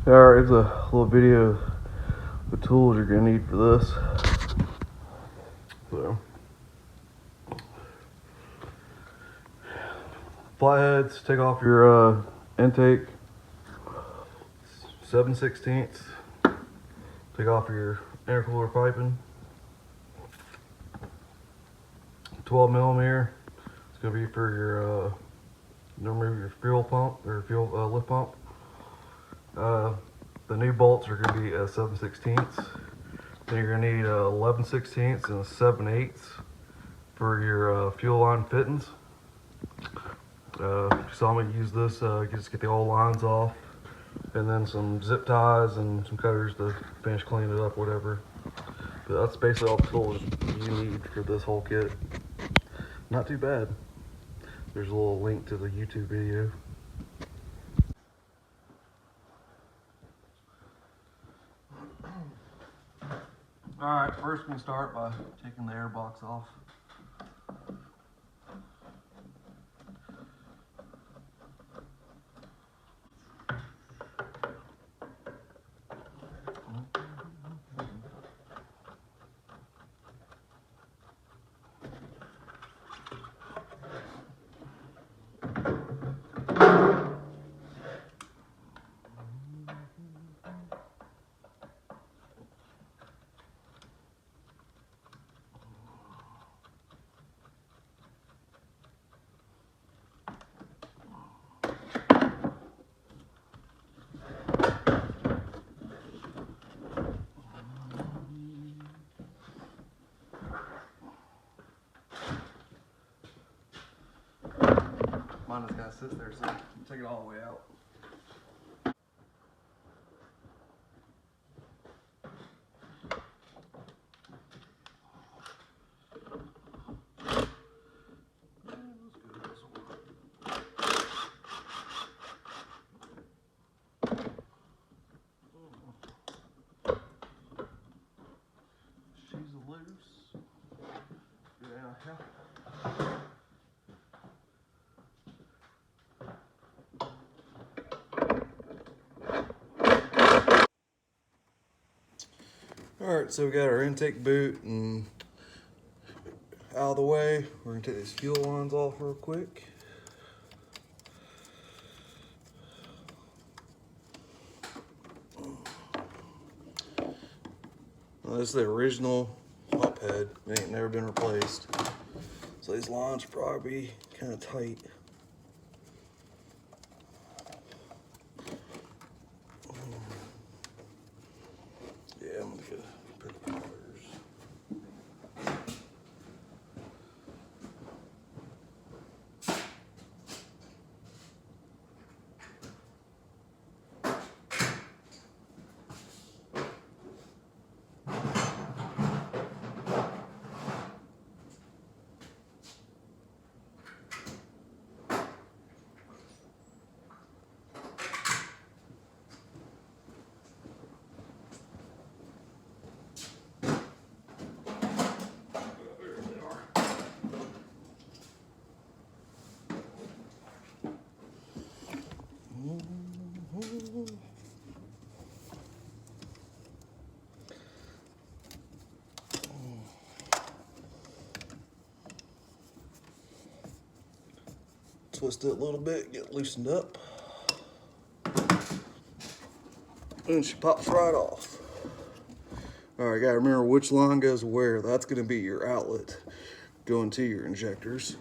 Alright, here's a little video of the tools you're gonna need for this. So, flatheads, take off your intake, 7/16. Take off your intercooler piping, 12mm. It's gonna be for your remove your fuel pump or fuel lift pump. The new bolts are going to be 7/16. Then you're going to need 11/16 and a 7/8 for your fuel line fittings. You saw me use this, just get the old lines off, and then some zip ties and some cutters to finish cleaning it up, whatever. But that's basically all the tools you need for this whole kit. Not too bad. There's a little link to the YouTube video. Alright, first we're going to start by taking the air box off. Mine just kind of sits there, so take it all the way out. She's loose. Yeah. Alright, so we got our intake boot and out of the way. We're gonna take these fuel lines off real quick. Well, this is the original pump head. It ain't never been replaced. So these lines probably kind of tight. Yeah, I'm gonna get a pair of pliers. Twist it a little bit, get it loosened up. And she pops right off. Alright, gotta remember which line goes where. That's gonna be your outlet going to your injectors.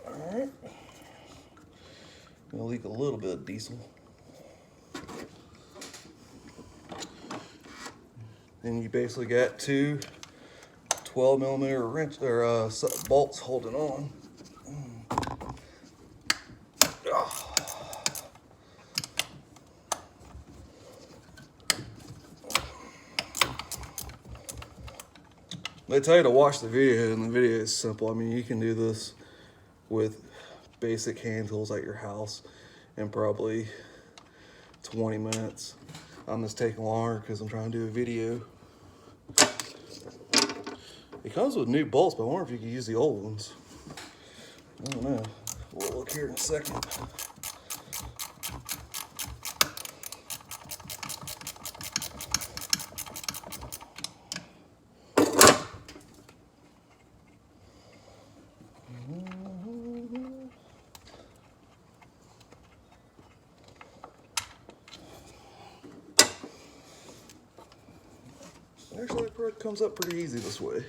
Alright. Gonna leak a little bit of diesel. And you basically got two 12mm wrench or bolts holding on. They tell you to watch the video, and the video is simple. I mean, you can do this with basic hand tools at your house in probably 20 minutes. I'm just taking longer because I'm trying to do a video. It comes with new bolts, but I wonder if you could use the old ones. I don't know. We'll look here in a second. Actually, it comes up pretty easy this way.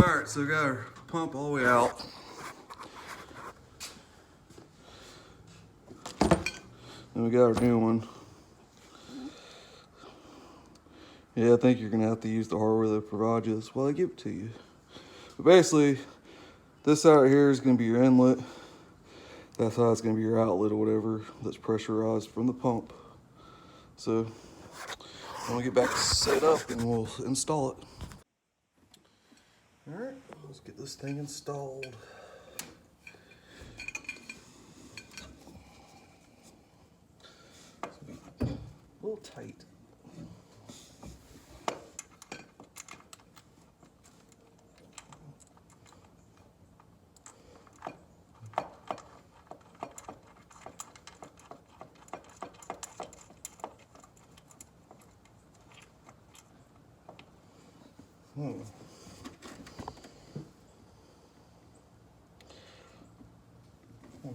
Alright, so we got our pump all the way out. And we got our new one. Yeah, I think you're gonna have to use the hardware they provide you. That's why they give it to you. But basically, this out here is gonna be your inlet. That's how it's gonna be your outlet or whatever that's pressurized from the pump. So, I'm gonna get back set up and we'll install it. All right, let's get this thing installed. It's a little tight.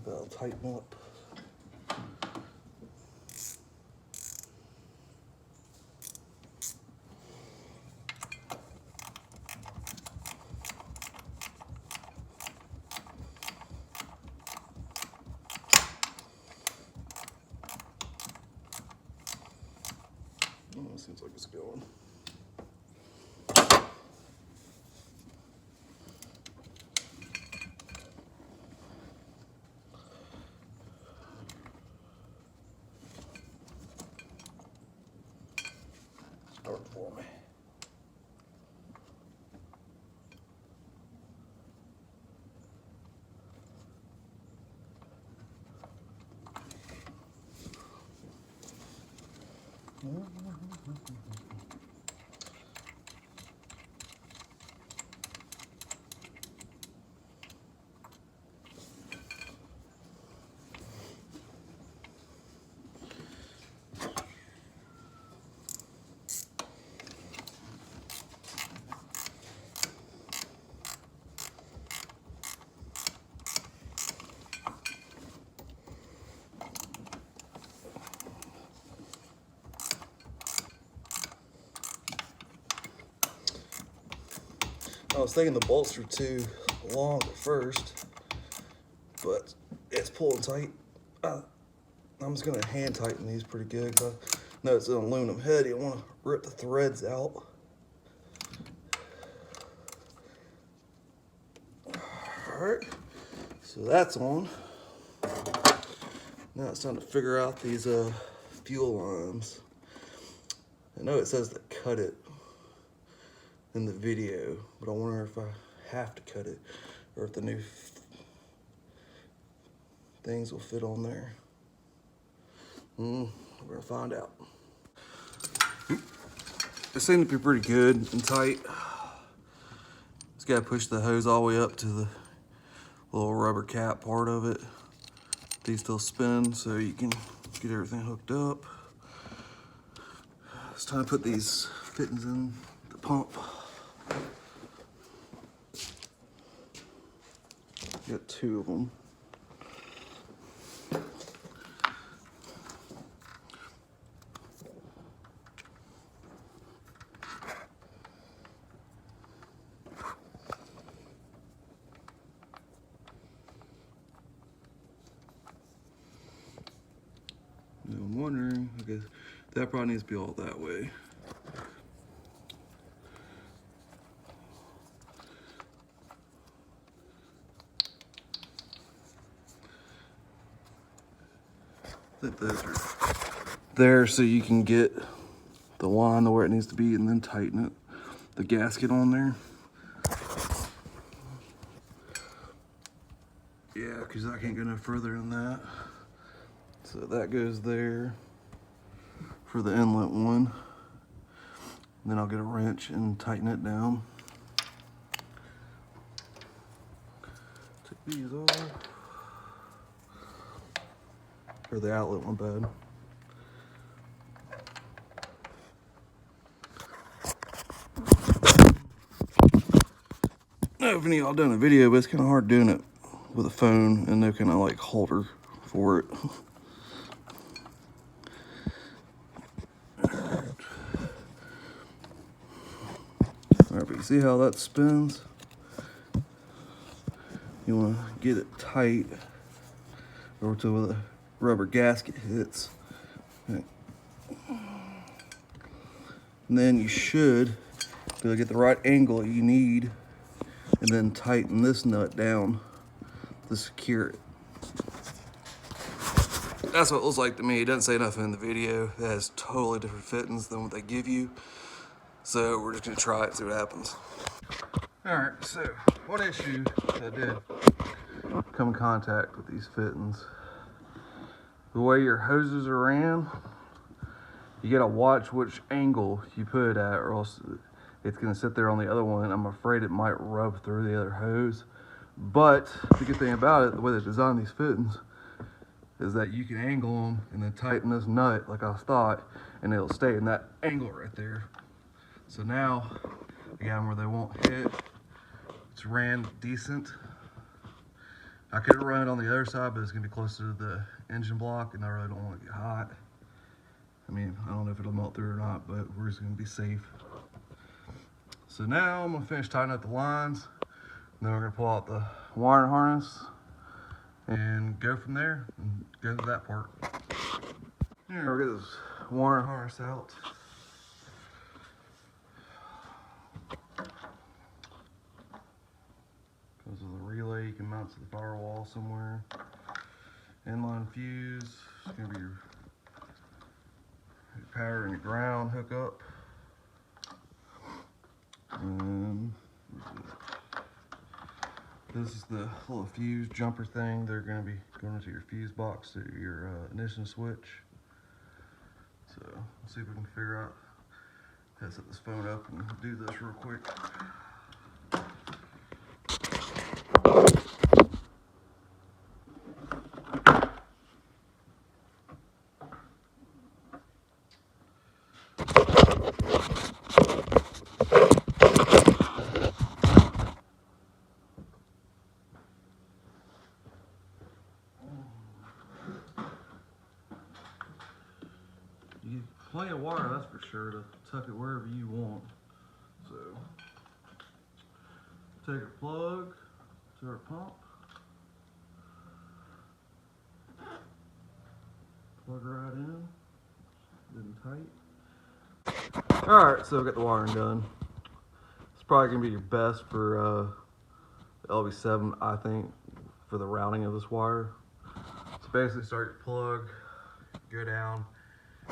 That'll tighten up. Seems like it's going. Start for me. I was thinking the bolts were too long at first, but it's pulling tight. I'm just gonna hand tighten these pretty good because I know it's an aluminum head. You don't want to rip the threads out. All right, so that's on. Now it's time to figure out these fuel lines. I know it says to cut it in the video, but I wonder if I have to cut it or if the new things will fit on there. We're gonna find out. It seemed to be pretty good and tight. Just gotta push the hose all the way up to the little rubber cap part of it. These still spin so you can get everything hooked up. It's time to put these fittings in the pump. Got 2 of them. Now I'm wondering, I guess that probably needs to be all that way. I think those are there so you can get the line to where it needs to be and then tighten it. The gasket on there. Yeah, because I can't go no further than that. So that goes there for the inlet one. And then I'll get a wrench and tighten it down. Take these off. Or the outlet one, bad. I don't know if any of y'all done a video, but it's kind of hard doing it with a phone and no kind of like holder for it. Alright, but you see how that spins? You want to get it tight over to where the rubber gasket hits. Okay. And then you should be able to get the right angle you need and then tighten this nut down to secure it. That's what it looks like to me. It doesn't say nothing in the video. It has totally different fittings than what they give you. So we're just gonna try it, see what happens. All right, so one issue that I did come in contact with these fittings, the way your hoses are ran, you gotta watch which angle you put it at, or else it's gonna sit there on the other one. I'm afraid it might rub through the other hose. But the good thing about it, the way they designed these fittings, is that you can angle them and then tighten this nut like I thought, and it'll stay in that angle right there. So now, again, where they won't hit, it's ran decent. I could run it on the other side, but it's gonna be closer to the engine block, and I really don't want to get hot. I mean, I don't know if it'll melt through or not, but we're just gonna be safe. So now I'm gonna finish tightening up the lines, and then we're gonna pull out the wiring harness and go from there and go to that part. Here, we'll get this wiring harness out. Comes with a relay you can mount to the firewall somewhere. Inline fuse, it's gonna be your power and your ground hookup. And this is the little fuse jumper thing. They're going to be going into your fuse box to your ignition switch. So let's see if we can figure out how to set this phone up and do this real quick. You get plenty of wire, that's for sure, to tuck it wherever you want. So take a plug to our pump, plug right in, good and tight. All right, so we got the wiring done. It's probably gonna be your best for the LV7, I think, for the routing of this wire. So basically start your plug, go down,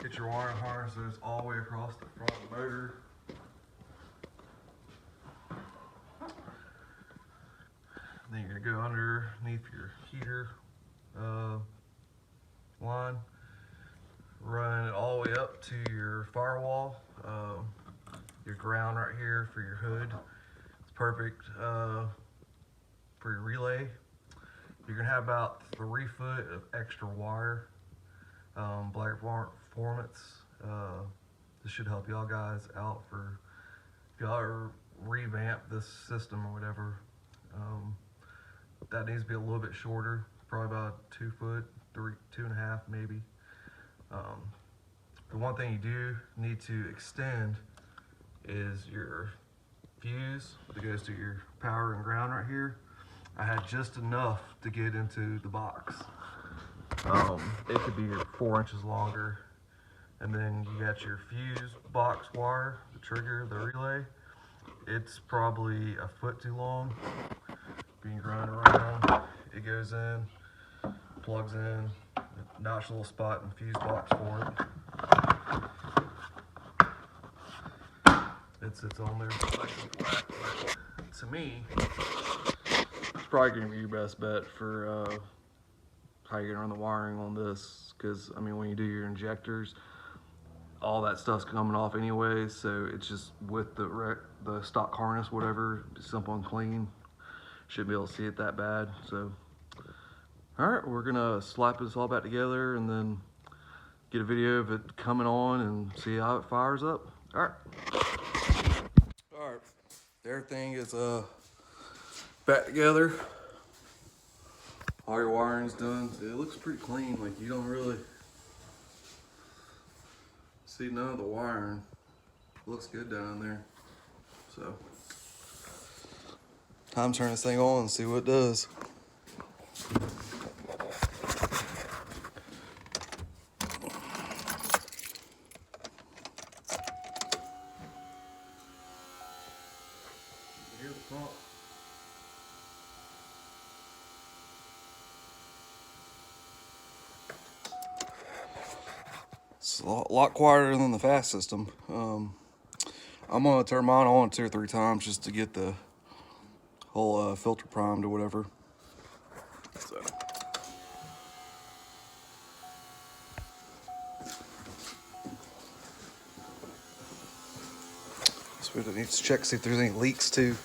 get your wiring harnesses all the way across the front of the motor. Then you're gonna go underneath your heater line, run it all the way up to your firewall, your ground right here for your hood. It's perfect for your relay. You're gonna have about 3 foot of extra wire. Black Performance this should help y'all guys out for if y'all ever revamp this system or whatever. That needs to be a little bit shorter, probably about 2 foot, 2.5 maybe. The one thing you do need to extend is your fuse that goes to your power and ground right here. I had just enough to get into the box. It could be 4 inches longer. And then you got your fuse box wire, the trigger, the relay. It's probably a foot too long. Being ground around, it goes in, plugs in, notch a little spot in the fuse box for it. It sits on there nice and flat. But to me, it's probably gonna be your best bet for how you're gonna run the wiring on this. Because I mean, when you do your injectors, all that stuff's coming off anyway, so it's just with the stock harness, whatever, simple and clean. Shouldn't be able to see it that bad. So, all right, we're gonna slap this all back together and then get a video of it coming on and see how it fires up. All right, everything is back together. All your wiring's done. It looks pretty clean. Like you don't really see none of the wiring. Looks good down there. So, time to turn this thing on and see what it does. Here's the pump. It's a lot quieter than the fast system. I'm gonna turn mine on 2 or 3 times just to get the whole filter primed or whatever. So. So we need to check, see if there's any leaks too.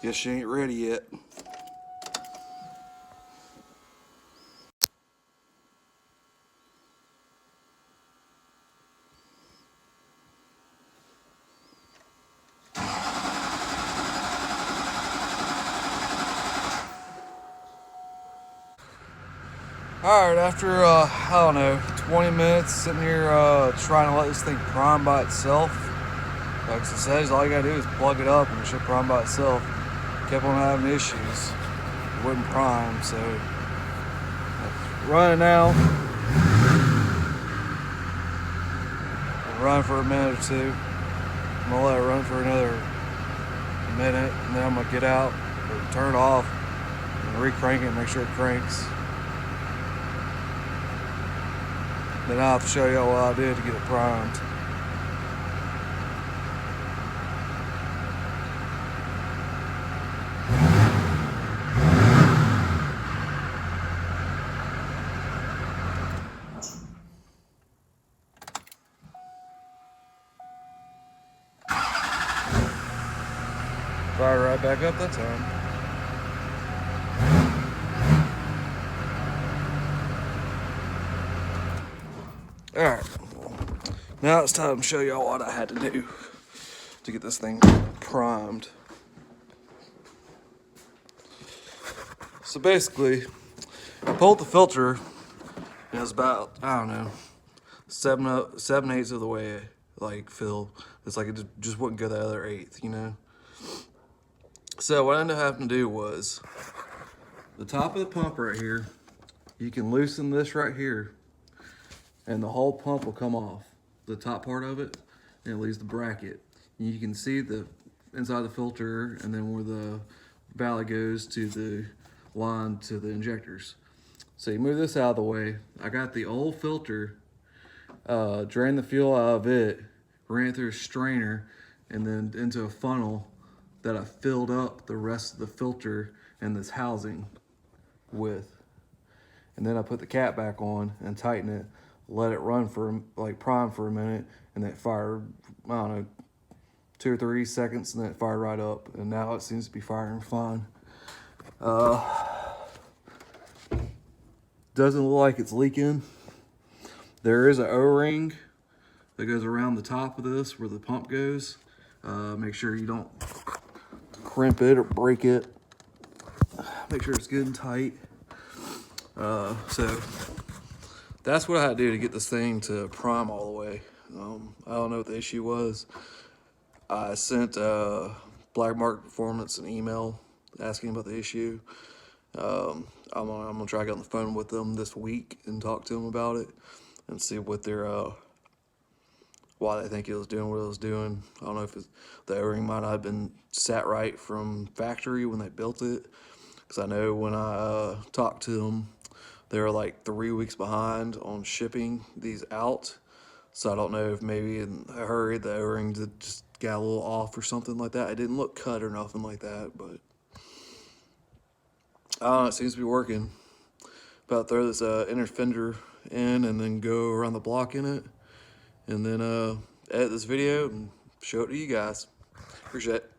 Guess she ain't ready yet. Alright, after, I don't know, 20 minutes sitting here trying to let this thing prime by itself. Like it says, all you gotta do is plug it up and it should prime by itself. Kept on having issues. It wouldn't prime, so it's running now. It'll run for a minute or two. I'm gonna let it run for another minute, and then I'm gonna get out, or turn it off, and re-crank it and make sure it cranks. Then I'll have to show y'all what I did to get it primed. Fire right back up that time. Alright, now it's time to show y'all what I had to do to get this thing primed. So basically, I pulled the filter, and it was about, I don't know, 7/8 of the way, like, filled. It's like it just wouldn't go the other eighth, you know? So what I ended up having to do was, the top of the pump right here, you can loosen this right here, and the whole pump will come off, the top part of it, and it leaves the bracket. And you can see the inside the filter, and then where the valley goes to the line to the injectors. So you move this out of the way. I got the old filter, drained the fuel out of it, ran it through a strainer, and then into a funnel that I filled up the rest of the filter in this housing with. And then I put the cap back on and tighten it, let it run for like prime for a minute, and then it fired, I don't know, 2 or 3 seconds, and then it fired right up. And now it seems to be firing fine. Doesn't look like it's leaking. There is an O-ring that goes around the top of this where the pump goes. Make sure you don't crimp it or break it. Make sure it's good and tight. So that's what I had to do to get this thing to prime all the way. I don't know what the issue was. I sent Black Market Performance an email asking about the issue. I'm gonna try to get on the phone with them this week and talk to them about it and see what their why they think it was doing what it was doing. I don't know if the O-ring might not have been sat right from factory when they built it, because I know when I talked to them, they were like 3 weeks behind on shipping these out. So I don't know if maybe in a hurry the O-ring just got a little off or something like that. It didn't look cut or nothing like that, but I don't know, it seems to be working. About throw this inner fender in and then go around the block in it, and then edit this video and show it to you guys. Appreciate it.